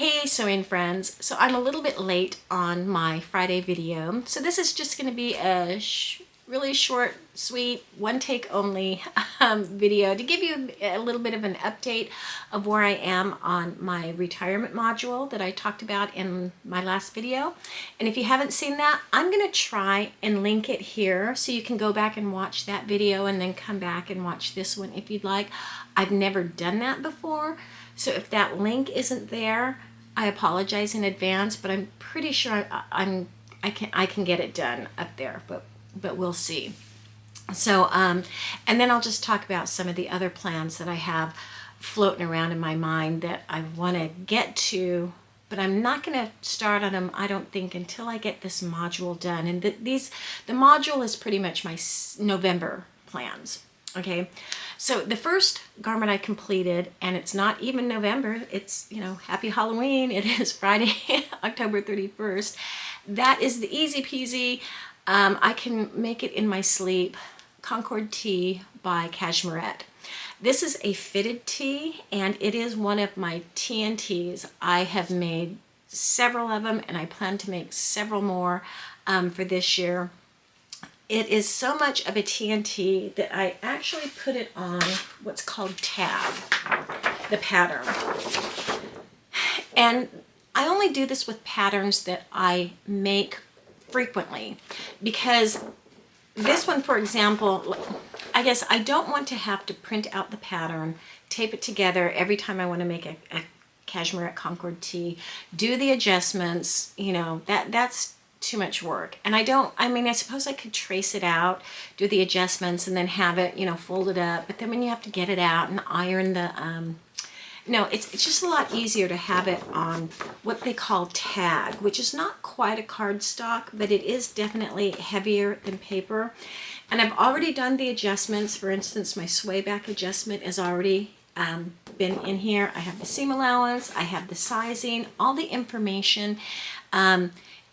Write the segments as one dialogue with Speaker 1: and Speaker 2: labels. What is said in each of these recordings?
Speaker 1: Hey sewing friends, so I'm a little bit late on my Friday video, so this is just going to be a really short, sweet, one take only video to give you a little bit of an update of where I am on my retirement module that I talked about in my last video. And if you haven't seen that, I'm going to try and link it here so you can go back and watch that video and then come back and watch this one if you'd like. I've never done that before. So if that link isn't there, I apologize in advance, but I'm pretty sure I can get it done up there, but we'll see. So and then I'll just talk about some of the other plans that I have floating around in my mind that I want to get to, but I'm not going to start on them, I don't think, until I get this module done. And the module is pretty much my November plans. Okay, so the first garment I completed, and it's not even November, it's, happy Halloween, it is Friday, October 31st. That is the easy peasy, I can make it in my sleep, Concord Tee by Cashmerette. This is a fitted tee, and it is one of my TNTs. I have made several of them, and I plan to make several more for this year. It is so much of a TNT that I actually put it on what's called tab, the pattern. And I only do this with patterns that I make frequently, because this one, for example, I guess I don't want to have to print out the pattern, tape it together every time I want to make a Cashmerette Concord Tee, do the adjustments, that's too much work. And I suppose I could trace it out, do the adjustments, and then have it, fold it up. But then when you have to get it out and iron the, it's just a lot easier to have it on what they call tag, which is not quite a cardstock, but it is definitely heavier than paper. And I've already done the adjustments. For instance, my sway back adjustment has already been in here. I have the seam allowance, I have the sizing, all the information.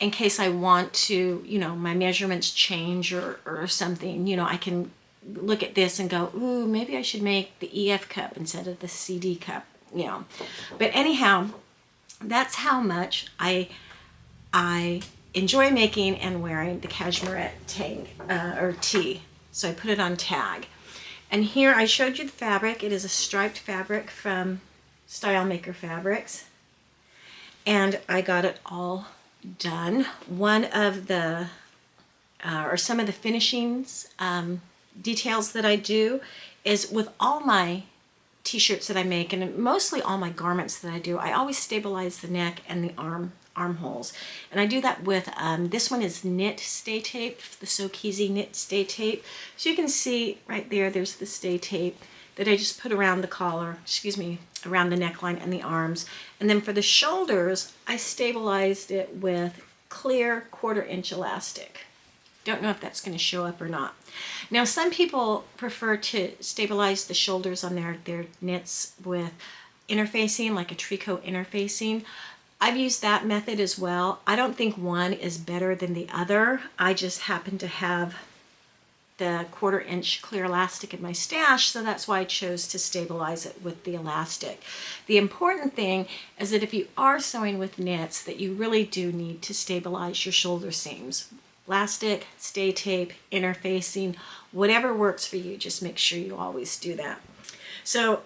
Speaker 1: In case I want to, my measurements change or something, I can look at this and go, ooh, maybe I should make the EF cup instead of the CD cup, But anyhow, that's how much I enjoy making and wearing the Cashmerette tee. So I put it on tag. And here I showed you the fabric. It is a striped fabric from Style Maker Fabrics. And I got it all done. One of the or some of the finishings details that I do is with all my t-shirts that I make, and mostly all my garments that I do, I always stabilize the neck and the armholes, and I do that with this one is knit stay tape, the So-Keezy knit stay tape. So you can see right there's the stay tape that I just put around the collar, around the neckline and the arms. And then for the shoulders, I stabilized it with clear 1/4 inch elastic. Don't know if that's going to show up or not. Now, some people prefer to stabilize the shoulders on their knits with interfacing, like a tricot interfacing. I've used that method as well. I don't think one is better than the other. I just happen to have the 1/4 inch clear elastic in my stash, so that's why I chose to stabilize it with the elastic. The important thing is that if you are sewing with knits, that you really do need to stabilize your shoulder seams. Elastic, stay tape, interfacing, whatever works for you, just make sure you always do that. So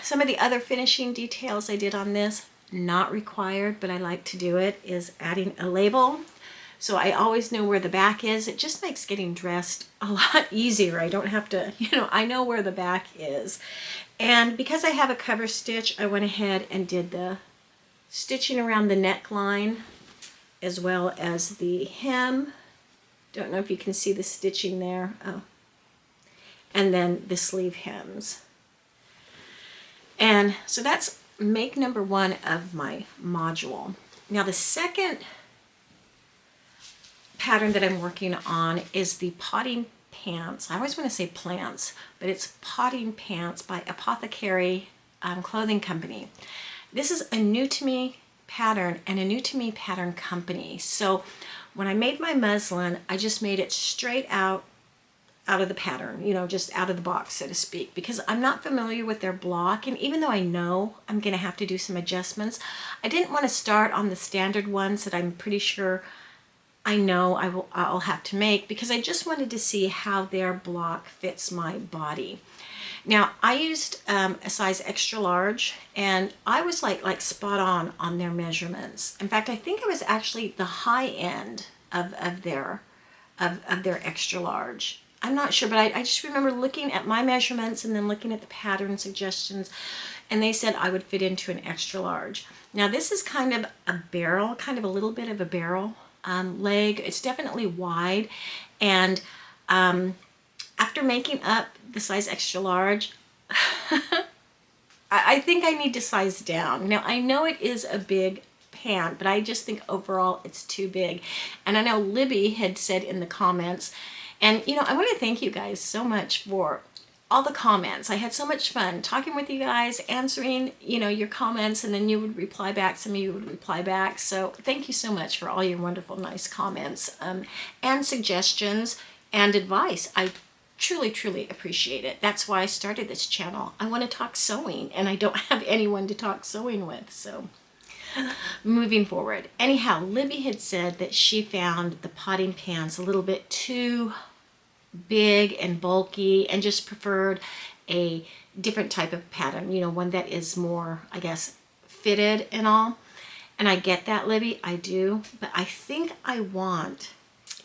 Speaker 1: some of the other finishing details I did on this, not required, but I like to do it, is adding a label. So I always know where the back is. It just makes getting dressed a lot easier. I don't have to, I know where the back is. And because I have a cover stitch, I went ahead and did the stitching around the neckline as well as the hem. Don't know if you can see the stitching there. Oh. And then the sleeve hems. And so that's make number 1 of my module. Now the second pattern that I'm working on is the potting pants. I always want to say plants, but it's potting pants by Apothecary Clothing Company. This is a new to me pattern and a new to me pattern company. So when I made my muslin, I just made it straight out out of the pattern, you know, just out of the box, so to speak, because I'm not familiar with their block. And even though I know I'm going to have to do some adjustments, I didn't want to start on the standard ones that I'm pretty sure I know I'll have to make, because I just wanted to see how their block fits my body. Now, I used a size extra large, and I was like spot on their measurements. In fact, I think it was actually the high end of their extra large. I'm not sure, but I just remember looking at my measurements and then looking at the pattern suggestions, and they said I would fit into an extra large. Now, this is kind of a barrel, kind of a little bit of a barrel leg. It's definitely wide, and after making up the size extra large, I think I need to size down. Now, I know it is a big pant, but I just think overall it's too big. And I know Libby had said in the comments, and you know, I want to thank you guys so much for all the comments. I had so much fun talking with you guys, answering, you know, your comments, and then you would reply back. Some of you would reply back. So thank you so much for all your wonderful, nice comments and suggestions and advice. I truly appreciate it. That's why I started this channel. I want to talk sewing, and I don't have anyone to talk sewing with. So moving forward. Anyhow, Libby had said that she found the potting pants a little bit too big and bulky, and just preferred a different type of pattern, you know, one that is more, I guess, fitted and all. And I get that, Libby, I do, but I think I want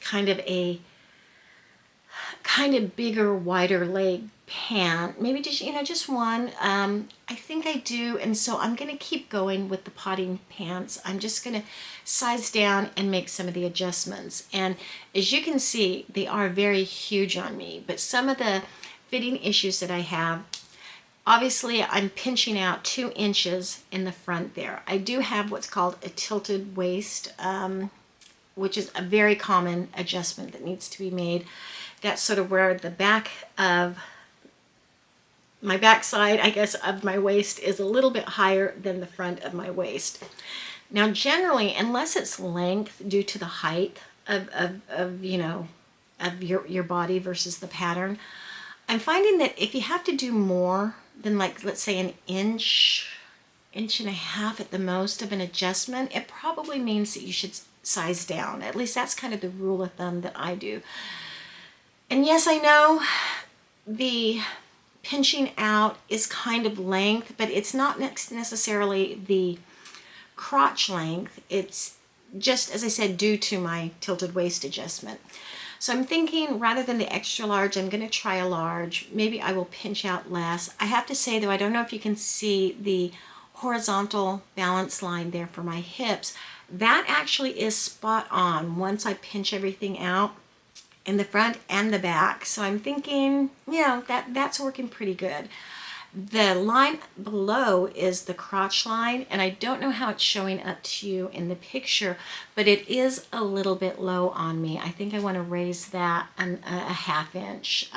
Speaker 1: kind of bigger, wider leg pant, maybe just, you know, just one. I think I do, and so I'm going to keep going with the potting pants. I'm just going to size down and make some of the adjustments. And as you can see, they are very huge on me, but some of the fitting issues that I have, obviously I'm pinching out 2 inches in the front there. I do have what's called a tilted waist, which is a very common adjustment that needs to be made. That's sort of where the back of my backside, I guess, of my waist is a little bit higher than the front of my waist. Now, generally, unless it's length due to the height of you know, of your body versus the pattern, I'm finding that if you have to do more than, like, let's say an inch and a half at the most of an adjustment, it probably means that you should size down. At least that's kind of the rule of thumb that I do. And yes, I know the pinching out is kind of length, but it's not necessarily the crotch length. It's just, as I said, due to my tilted waist adjustment. So I'm thinking, rather than the extra large, I'm going to try a large. Maybe I will pinch out less. I have to say, though, I don't know if you can see the horizontal balance line there for my hips. That actually is spot on once I pinch everything out in the front and the back. So I'm thinking, you know, that's working pretty good. The line below is the crotch line, and I don't know how it's showing up to you in the picture, but it is a little bit low on me. I think I want to raise that a ½ inch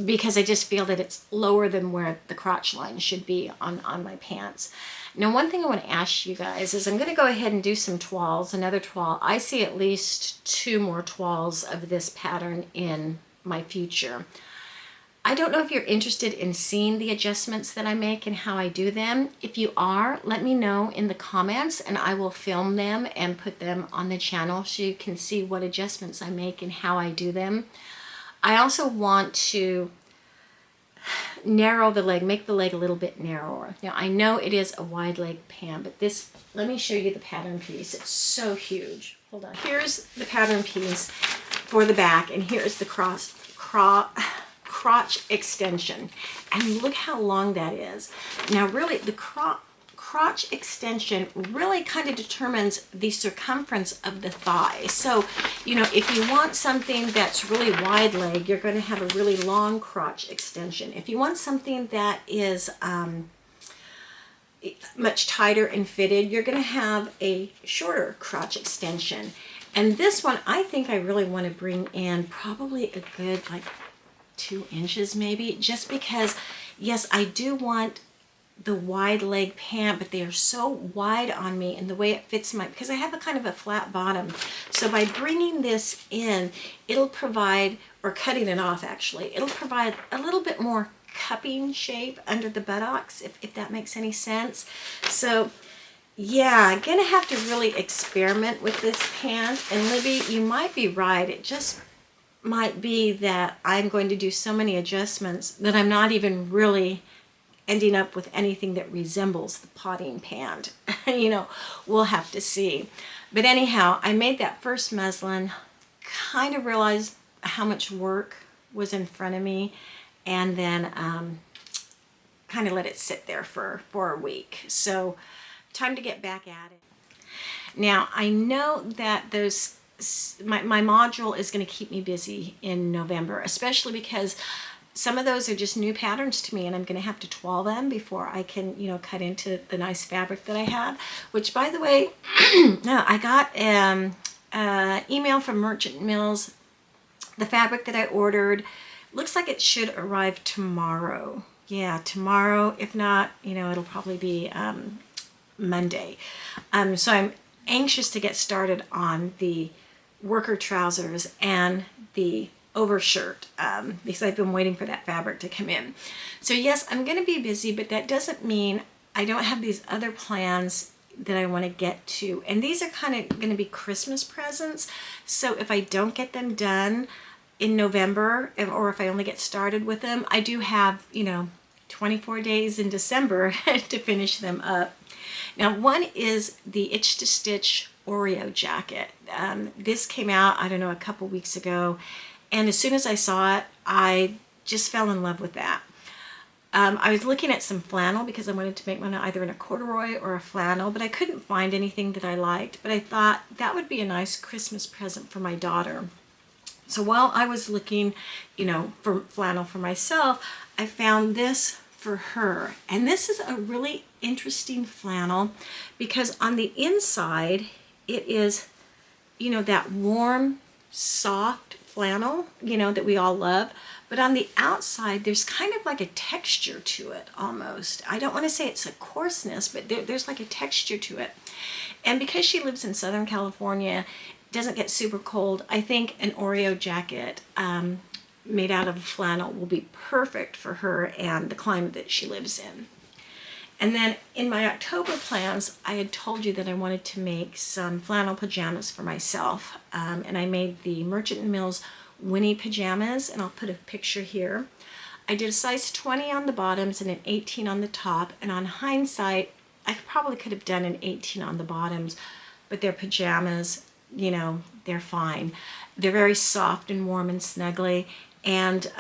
Speaker 1: because I just feel that it's lower than where the crotch line should be on my pants. Now, one thing I want to ask you guys is I'm going to go ahead and do some toiles, another toile. I see at least 2 more toiles of this pattern in my future. I don't know if you're interested in seeing the adjustments that I make and how I do them. If you are, let me know in the comments, and I will film them and put them on the channel so you can see what adjustments I make and how I do them. I also want to narrow the leg, make the leg a little bit narrower. Now, I know it is a wide leg pant, but this, let me show you the pattern piece. It's so huge. Hold on. Here's the pattern piece for the back, and here's the crotch extension. And look how long that is. Now, really, the crotch extension really kind of determines the circumference of the thigh. So, you know, if you want something that's really wide leg, you're going to have a really long crotch extension. If you want something that is much tighter and fitted, you're going to have a shorter crotch extension. And this one, I think I really want to bring in probably a good, like, 2 inches maybe, just because, yes, I do want the wide leg pant, but they are so wide on me and the way it fits because I have a kind of a flat bottom. So by bringing this in, it'll provide, or cutting it off actually, it'll provide a little bit more cupping shape under the buttocks, if that makes any sense. So yeah, I'm gonna have to really experiment with this pant. And Libby, you might be right. It just might be that I'm going to do so many adjustments that I'm not even really ending up with anything that resembles the potting pant. You know, we'll have to see. But anyhow, I made that first muslin, kind of realized how much work was in front of me, and then kind of let it sit there for a week. So time to get back at it. Now, I know that my module is going to keep me busy in November, especially because some of those are just new patterns to me, and I'm going to have to toile them before I can, you know, cut into the nice fabric that I have. Which, by the way, I got an email from Merchant Mills. The fabric that I ordered looks like it should arrive tomorrow. Yeah, tomorrow. If not, you know, it'll probably be Monday. So I'm anxious to get started on the worker trousers and the overshirt because I've been waiting for that fabric to come in. So yes, I'm going to be busy, but that doesn't mean I don't have these other plans that I want to get to. And these are kind of going to be Christmas presents. So if I don't get them done in November, or if I only get started with them, I do have, you know, 24 days in December to finish them up. Now, one is the Itch to Stitch Oreo jacket. This came out, I don't know, a couple weeks ago. And as soon as I saw it, I just fell in love with that. I was looking at some flannel because I wanted to make one either in a corduroy or a flannel, but I couldn't find anything that I liked. But I thought that would be a nice Christmas present for my daughter. So while I was looking, you know, for flannel for myself, I found this for her. And this is a really interesting flannel because on the inside, it is, you know, that warm, soft flannel, you know, that we all love. But on the outside, there's kind of like a texture to it almost. I don't want to say it's a coarseness, but there's like a texture to it. And because she lives in Southern California, doesn't get super cold, I think an Oreo jacket made out of flannel will be perfect for her and the climate that she lives in. And then in my October plans, I had told you that I wanted to make some flannel pajamas for myself. And I made the Merchant Mills Winnie pajamas, and I'll put a picture here. I did a size 20 on the bottoms and an 18 on the top. And on hindsight, I probably could have done an 18 on the bottoms, but they're pajamas, you know, they're fine. They're very soft and warm and snuggly. And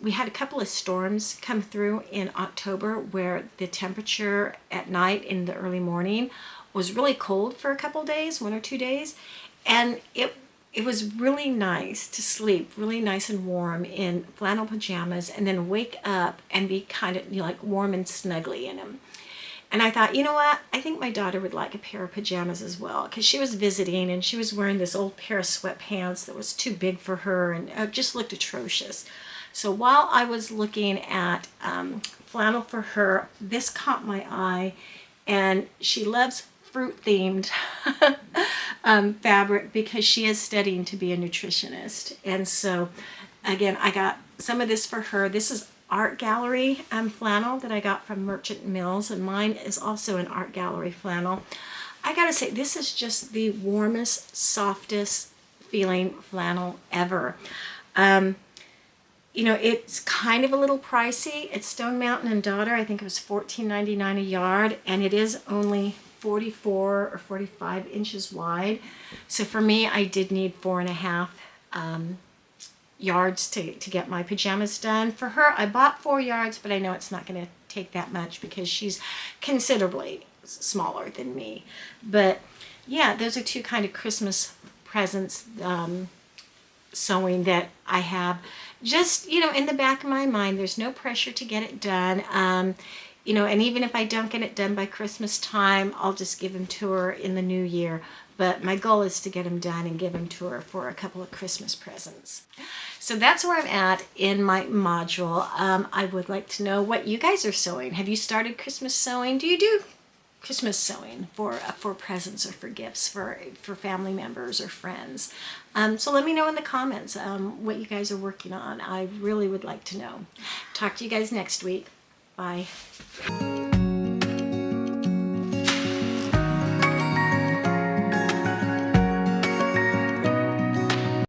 Speaker 1: we had a couple of storms come through in October where the temperature at night in the early morning was really cold for a couple days, 1 or 2 days. And it was really nice to sleep really nice and warm in flannel pajamas and then wake up and be kind of, you know, like warm and snuggly in them. And I thought, you know what? I think my daughter would like a pair of pajamas as well, because she was visiting and she was wearing this old pair of sweatpants that was too big for her and just looked atrocious. So while I was looking at flannel for her, this caught my eye, and she loves fruit-themed fabric because she is studying to be a nutritionist. And so, again, I got some of this for her. This is Art Gallery flannel that I got from Merchant Mills, and mine is also an Art Gallery flannel. I gotta say, this is just the warmest, softest feeling flannel ever. You know, it's kind of a little pricey. It's Stone Mountain and Daughter. I think it was $14.99 a yard, and it is only 44 or 45 inches wide. So for me, I did need 4.5 yards to get my pajamas done. For her, I bought 4 yards, but I know it's not going to take that much because she's considerably smaller than me. But yeah, those are two kind of Christmas presents sewing that I have just, you know, in the back of my mind. There's no pressure to get it done. You know, and even if I don't get it done by Christmas time, I'll just give them to her in the new year. But my goal is to get them done and give them to her for a couple of Christmas presents. So that's where I'm at in my module. I would like to know what you guys are sewing. Have you started Christmas sewing? Do you do Christmas sewing for presents or for gifts for family members or friends. So let me know in the comments what you guys are working on. I really would like to know. Talk to you guys next week. Bye.